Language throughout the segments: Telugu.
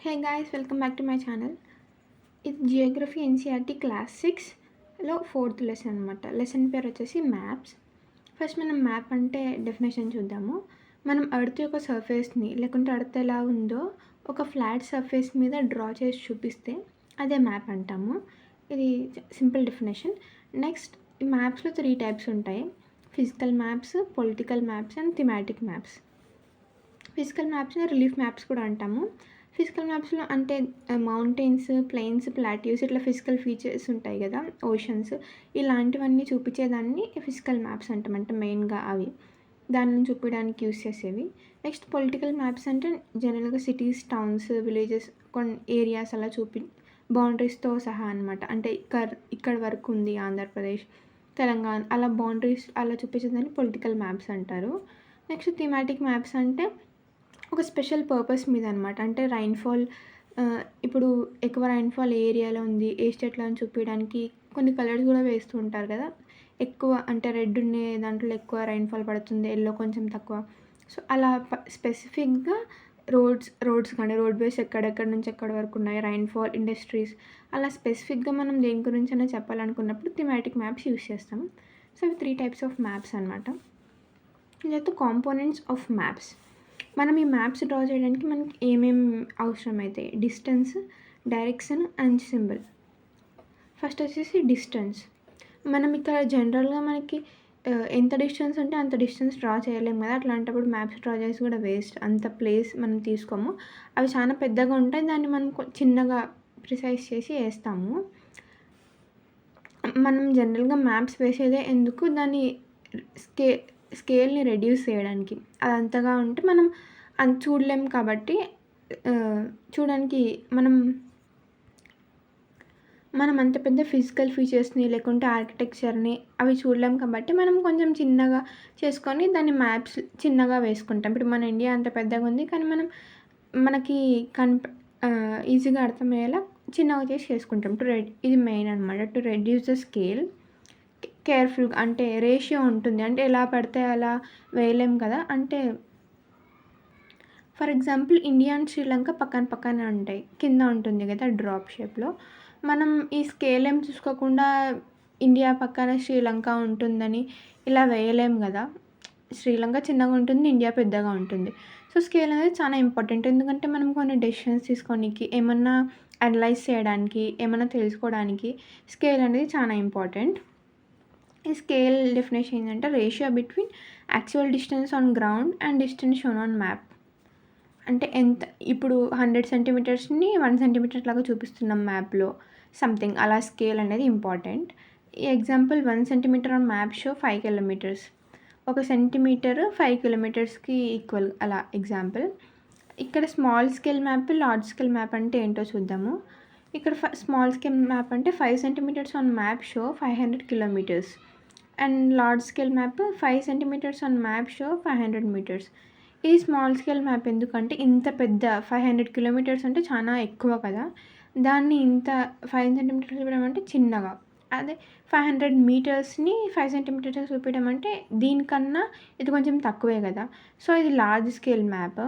Hey guys, welcome back to my channel. ఇది జియోగ్రఫీ ఎన్సీఆర్టీ క్లాస్ 6లో 4th లెసన్ అనమాట. లెసన్ పేరు వచ్చేసి మ్యాప్స్. ఫస్ట్ మనం మ్యాప్ అంటే డెఫినేషన్ చూద్దాము. మనం ఎర్త్ యొక్క సర్ఫేస్ని లేకుంటే ఎర్త్ ఎలా ఉందో ఒక ఫ్లాట్ సర్ఫేస్ మీద డ్రా చేసి చూపిస్తే అదే మ్యాప్ అంటాము. ఇది సింపుల్ డెఫినేషన్. నెక్స్ట్, ఈ మ్యాప్స్లో 3 టైప్స్ ఉంటాయి: physical maps, political maps and thematic maps. Physical మ్యాప్స్ని రిలీఫ్ మ్యాప్స్ కూడా అంటాము. ఫిజికల్ మ్యాప్స్లో అంటే మౌంటైన్స్, ప్లెయిన్స్, ప్లాట్యూస్ ఇట్లా ఫిజికల్ ఫీచర్స్ ఉంటాయి కదా, ఓషన్స్, ఇలాంటివన్నీ చూపించేదాన్ని ఫిజికల్ మ్యాప్స్ అంటాం. అంటే మెయిన్గా అవి దాన్ని చూపించడానికి యూస్ చేసేవి. నెక్స్ట్, పొలిటికల్ మ్యాప్స్ అంటే జనరల్గా సిటీస్, టౌన్స్, విలేజెస్, కొన్ని ఏరియాస్ అలా బౌండరీస్తో సహా అనమాట. అంటే ఇక్కడ వరకు ఉంది ఆంధ్రప్రదేశ్, తెలంగాణ, అలా బౌండరీస్ అలా చూపించేదాన్ని పొలిటికల్ మ్యాప్స్ అంటారు. నెక్స్ట్, థీమాటిక్ మ్యాప్స్ అంటే ఒక స్పెషల్ పర్పస్ మీద అనమాట. అంటే రైన్ఫాల్, ఇప్పుడు ఎక్కువ రైన్ఫాల్ ఏ ఏరియాలో ఉంది, ఏ స్టేట్లో అని చూపించడానికి కొన్ని కలర్స్ కూడా వేస్తూ ఉంటారు కదా. ఎక్కువ అంటే రెడ్ ఉండే దాంట్లో ఎక్కువ రైన్ఫాల్ పడుతుంది, ఎల్లో కొంచెం తక్కువ. సో అలా స్పెసిఫిక్గా రోడ్స్ కానీ రోడ్వేస్ ఎక్కడెక్కడ నుంచి ఎక్కడి వరకు ఉన్నాయి, రైన్ఫాల్, ఇండస్ట్రీస్, అలా స్పెసిఫిక్గా మనం దేని గురించి అయినా చెప్పాలనుకున్నప్పుడు థీమాటిక్ మ్యాప్స్ యూస్ చేస్తాం. సో ఇవి 3 టైప్స్ ఆఫ్ మ్యాప్స్ అనమాట. ఇదైతే కాంపోనెంట్స్ ఆఫ్ మ్యాప్స్. మనం ఈ మ్యాప్స్ డ్రా చేయడానికి మనకి ఏమేమి అవసరమైతాయి: distance, direction and symbol. First వచ్చేసి డిస్టెన్స్. మనం ఇక్కడ జనరల్గా మనకి ఎంత డిస్టెన్స్ ఉంటే అంత డిస్టెన్స్ డ్రా చేయలేము కదా. అట్లాంటప్పుడు మ్యాప్స్ డ్రా చేసి కూడా వేస్ట్, అంత ప్లేస్ మనం తీసుకోము. అవి చాలా పెద్దగా ఉంటాయి, దాన్ని మనం చిన్నగా ప్రిసైజ్ చేసి వేస్తాము. మనం జనరల్గా మ్యాప్స్ వేసేదే ఎందుకు, దాన్ని స్కేల్ని రెడ్యూస్ చేయడానికి. అది అంతగా ఉంటే మనం చూడలేం కాబట్టి, చూడడానికి మనం అంత పెద్ద ఫిజికల్ ఫీచర్స్ని లేకుంటే ఆర్కిటెక్చర్ని అవి చూడలేం కాబట్టి మనం కొంచెం చిన్నగా చేసుకొని దాన్ని మ్యాప్స్ చిన్నగా వేసుకుంటాం. ఇప్పుడు మన ఇండియా అంత పెద్దగా ఉంది కానీ మనకి ఈజీగా అర్థమయ్యేలా చిన్నగా చేసి చేసుకుంటాం. ఇది మెయిన్ అనమాట. టు రెడ్యూస్ ద స్కేల్ కేర్ఫుల్గా, అంటే రేషియో ఉంటుంది, అంటే ఎలా పడితే అలా వేయలేం కదా. అంటే for example India and Sri Lanka పక్కన ఉంటాయి, కింద ఉంటుంది కదా డ్రాప్ షేప్లో. మనం ఈ స్కేల్ ఏం చూసుకోకుండా ఇండియా పక్కన శ్రీలంక ఉంటుందని ఇలా వేయలేం కదా. శ్రీలంక చిన్నగా ఉంటుంది, ఇండియా పెద్దగా ఉంటుంది. సో స్కేల్ అనేది చాలా ఇంపార్టెంట్. ఎందుకంటే మనం కొన్ని డెసిషన్స్ తీసుకోనికి, ఏమన్నా అనలైజ్ చేయడానికి, ఏమన్నా తెలుసుకోవడానికి స్కేల్ అనేది చాలా ఇంపార్టెంట్. ఈ స్కేల్ డెఫినేషన్ ఏంటంటే ratio between actual distance on ground and distance shown on map. అంటే ఎంత, ఇప్పుడు 100 సెంటీమీటర్స్ని 1 సెంటీమీటర్ లాగా చూపిస్తున్నాం మ్యాప్లో, సంథింగ్ అలా స్కేల్ అనేది ఇంపార్టెంట్. ఈ example 1 centimetre on map show 5 kilometres. 1 centimetre 5 కిలోమీటర్స్కి ఈక్వల్, అలా ఎగ్జాంపుల్. ఇక్కడ small scale map, large scale map అంటే ఏంటో చూద్దాము. ఇక్కడ స్మాల్ స్కేల్ మ్యాప్ అంటే 5 centimetres on map show 500 kilometres and large scale map 5 centimetres on map show 500 metres. ఈ స్మాల్ స్కేల్ మ్యాప్ ఎందుకంటే ఇంత పెద్ద 500 కిలోమీటర్స్ అంటే చాలా ఎక్కువ కదా, దాన్ని ఇంత 5 సెంటీమీటర్స్ చూపించడం అంటే చిన్నగా. అదే 500 మీటర్స్ని 5 సెంటీమీటర్స్ చూపించడం అంటే దీనికన్నా ఇది కొంచెం తక్కువే కదా. సో ఇది లార్జ్ స్కేల్ మ్యాప్.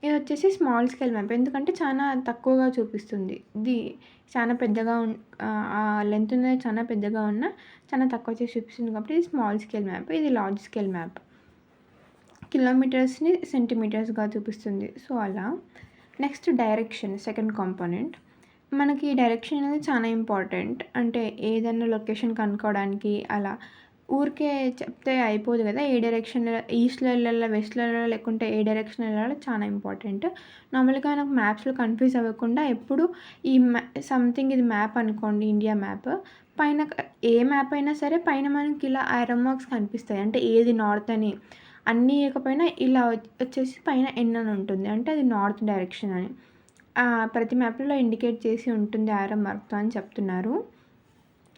ఇది వచ్చేసి స్మాల్ స్కేల్ మ్యాప్, ఎందుకంటే చాలా తక్కువగా చూపిస్తుంది. ఇది చాలా పెద్దగా ఆ లెంత్ అనేది చాలా పెద్దగా ఉన్నా చాలా తక్కువ చేసి చూపిస్తుంది కాబట్టి ఇది స్మాల్ స్కేల్ మ్యాప్. ఇది లార్జ్ స్కేల్ మ్యాప్, కిలోమీటర్స్ని సెంటీమీటర్స్గా చూపిస్తుంది. సో అలా. Next, direction, second component. మనకి డైరెక్షన్ అనేది చాలా ఇంపార్టెంట్. అంటే ఏదైనా లొకేషన్ కనుక్కోవడానికి అలా ఊరికే చెప్తే అయిపోదు కదా. ఏ డైరెక్షన్లో, ఈస్ట్లో వెళ్ళాలా, వెస్ట్లో వెళ్ళాలా, లేకుంటే ఏ డైరెక్షన్ వెళ్ళాలో చాలా ఇంపార్టెంట్. నార్మల్గా నాకు మ్యాప్స్లో కన్ఫ్యూజ్ అవ్వకుండా ఎప్పుడు ఈ సంథింగ్ ఇది మ్యాప్ అనుకోండి, ఇండియా మ్యాప్ పైన ఏ మ్యాప్ అయినా సరే పైన మనకి ఇలా ఐరో మార్క్స్ కనిపిస్తాయి. అంటే ఏది నార్త్ అని, అన్నీ ఇవ్వకపోయినా ఇలా వచ్చేసి పైన ఎన్ అని ఉంటుంది, అంటే అది నార్త్ డైరెక్షన్ అని ప్రతి మ్యాప్లో ఇండికేట్ చేసి ఉంటుంది ఆరో మార్క్తో అని చెప్తున్నారు.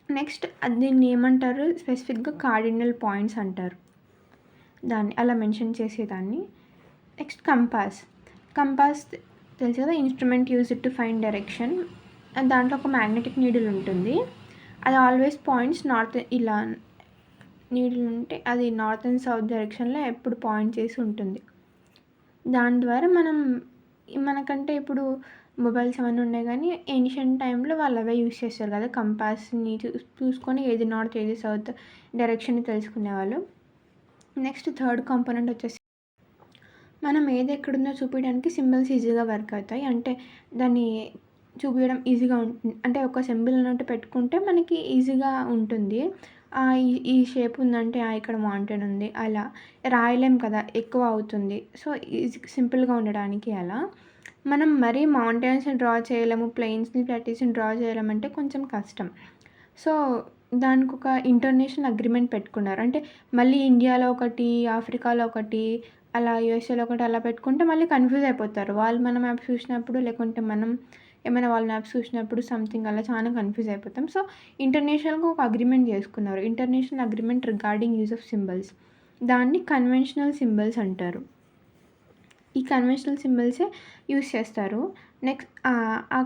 నెక్స్ట్, దీన్ని ఏమంటారు, స్పెసిఫిక్గా కార్డినల్ పాయింట్స్ అంటారు దాన్ని, అలా మెన్షన్ చేసేదాన్ని. నెక్స్ట్, కంపాస్ తెలుసు కదా, instrument used to find direction. దాంట్లో ఒక మ్యాగ్నెటిక్ నీడిల్ ఉంటుంది, అది ఆల్వేస్ పాయింట్స్ నార్త్. ఇలా నీడిల్ ఉంటే అది నార్త్ అండ్ సౌత్ డైరెక్షన్లో ఎప్పుడు పాయింట్ చేసి ఉంటుంది. దాని ద్వారా మనం మనకంటే ఇప్పుడు మొబైల్స్ అవన్నీ ఉన్నాయి గానీ, ఏన్షియంట్ టైమ్‌లో వాళ్ళు అవే యూజ్ చేస్తారు కదా! కంపాస్‌ని చూసుకొని ఏది నార్త్, ఏది సౌత్ డైరెక్షన్‌ని తెలుసుకునేవాళ్ళు. నెక్స్ట్ థర్డ్ కాంపోనెంట్ వచ్చేసి మనం ఏది ఎక్కడుందో చూపియడానికి సింబల్స్ ఈజీగా వర్క్ అవుతాయి. అంటే దాన్ని చూపియడం ఈజీగా ఉంటుంది. అంటే ఒక సింబల్ అన్నట్టు పెట్టుకుంటే మనకి ఈజీగా ఉంటుంది. ఈ షేప్ ఉందంటే ఇక్కడ మౌంటైన్ ఉంది అలా. రాయలేం కదా! ఎక్కువ అవుతుంది. సో, సింపుల్‌గా ఉండడానికి అలా. మనం మరీ మౌంటైన్స్‌ని డ్రా చేయలేము, ప్లెయిన్స్‌ని, ప్లాటీస్‌ని డ్రా చేయలేమంటే కొంచెం కష్టం. సో, దానికొక ఇంటర్నేషనల్ అగ్రీమెంట్ పెట్టుకున్నారు. అంటే మళ్ళీ ఇండియాలో ఒకటి, ఆఫ్రికాలో ఒకటి, అలా యూఎస్ఏలో ఒకటి అలా పెట్టుకుంటే మళ్ళీ కన్‌ఫ్యూజ్ అయిపోతారు. వాళ్ళు మన మ్యాప్స్ చూసినప్పుడు, లేకుంటే మనం ఏమైనా వాళ్ళ మ్యాప్స్ చూసినప్పుడు సంథింగ్ అలా చాలా కన్‌ఫ్యూజ్ అయిపోతాం. సో, ఇంటర్నేషనల్‌గా ఒక అగ్రీమెంట్ చేసుకున్నారు. International agreement regarding use of symbols. దాన్ని కన్వెన్షనల్ సింబల్స్ అంటారు. ఈ కన్వెన్షనల్ సింబల్సే యూజ్ చేస్తారు. నెక్స్ట్ ఆ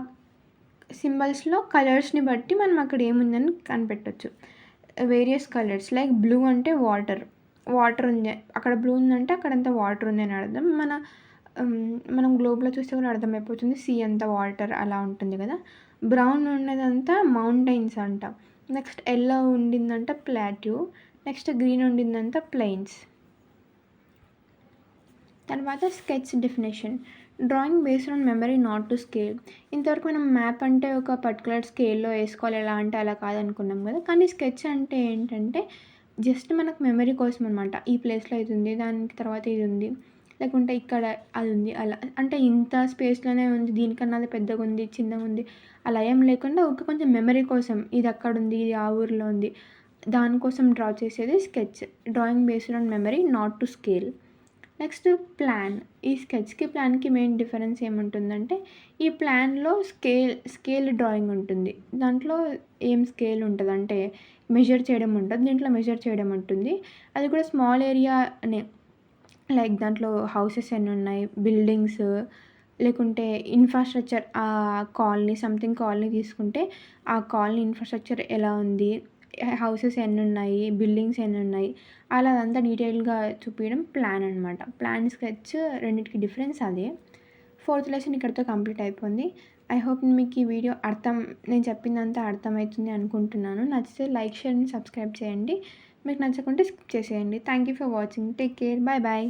సింబల్స్‌లో కలర్స్‌ని బట్టి మనం అక్కడ ఏముందని కనిపెట్టొచ్చు. వేరియస్ కలర్స్ లైక్ బ్లూ అంటే వాటర్. వాటర్ ఉంది. అక్కడ బ్లూ ఉందంటే అక్కడంతా వాటర్ ఉంది అని అర్థం. మనం గ్లోబ్‌లో చూస్తే కూడా అర్థమైపోతుంది. సీ అంతా వాటర్ అలా ఉంటుంది కదా! బ్రౌన్ ఉన్నదంతా మౌంటైన్స్ అంట. నెక్స్ట్ యెల్లో ఉండిందంట ప్లాట్యూ. నెక్స్ట్ గ్రీన్ ఉండిందంతా ప్లెయిన్స్. తర్వాత sketch definition. Drawing based on memory not to scale. ఇంతవరకు మనం మ్యాప్ అంటే ఒక పర్టిక్యులర్ స్కేల్‌లో ఏసుకోవాలి ఎలా అంటే అలా కాదనుకున్నాం కదా! కానీ స్కెచ్ అంటే ఏంటంటే జస్ట్ మనకు మెమరీ కోసం అనమాట. ఈ ప్లేస్‌లో ఇది ఉంది. దానికి తర్వాత ఇది ఉంది. లేకుంటే ఇక్కడ అది ఉంది. అలా అంటే ఇంత స్పేస్‌లోనే ఉంది. దీనికన్నా అది పెద్దగుంది, చిన్నగుంది అలా ఏం లేకుండా ఊకే కొంచెం మెమరీ కోసం ఇది అక్కడుంది. ఇది ఆ ఊర్లో ఉంది. దానికోసం డ్రా చేసేది sketch. Drawing based on memory not to scale. Next plan. ఈ స్కెచ్‌కి, ప్లాన్‌కి మెయిన్ డిఫరెన్స్ ఏముంటుందంటే, ఈ ప్లాన్‌లో స్కేల్ డ్రాయింగ్ ఉంటుంది. దాంట్లో ఏం స్కేల్ ఉంటదంటే, మెజర్ చేయడం ఉంటది. దీంట్లో మెజర్ చేయడం ఉంటుంది. అది కూడా స్మాల్ ఏరియానే. లైక్ దాంట్లో హౌసెస్ ఎన్నున్నాయి, బిల్డింగ్స్ లేకుంటే ఇన్‌ఫ్రాస్ట్రక్చర్ కాలనీ సంథింగ్ కాలనీ తీసుకుంటే, ఆ కాలనీ ఇన్‌ఫ్రాస్ట్రక్చర్ ఎలా ఉంది, హౌసెస్ ఎన్నున్నాయి, బిల్డింగ్స్ ఎన్నున్నాయి, అలా అదంతా డీటెయిల్‌గా చూపియడం ప్లాన్ అనమాట. ప్లాన్, స్కెచ్ రెండిటికి డిఫరెన్స్ అదే. ఫోర్త్ లెసన్ ఇక్కడితో కంప్లీట్ అయిపోయింది. ఐ హోప్ మీకు ఈ వీడియో నేను చెప్పిందంతా అర్థమవుతుంది అనుకుంటున్నాను. నచ్చితే లైక్, షేర్ అండ్ సబ్స్క్రైబ్ చేయండి. మీకు నచ్చకుంటే స్కిప్ చేసేయండి. Thank you for watching. Take care. Bye bye.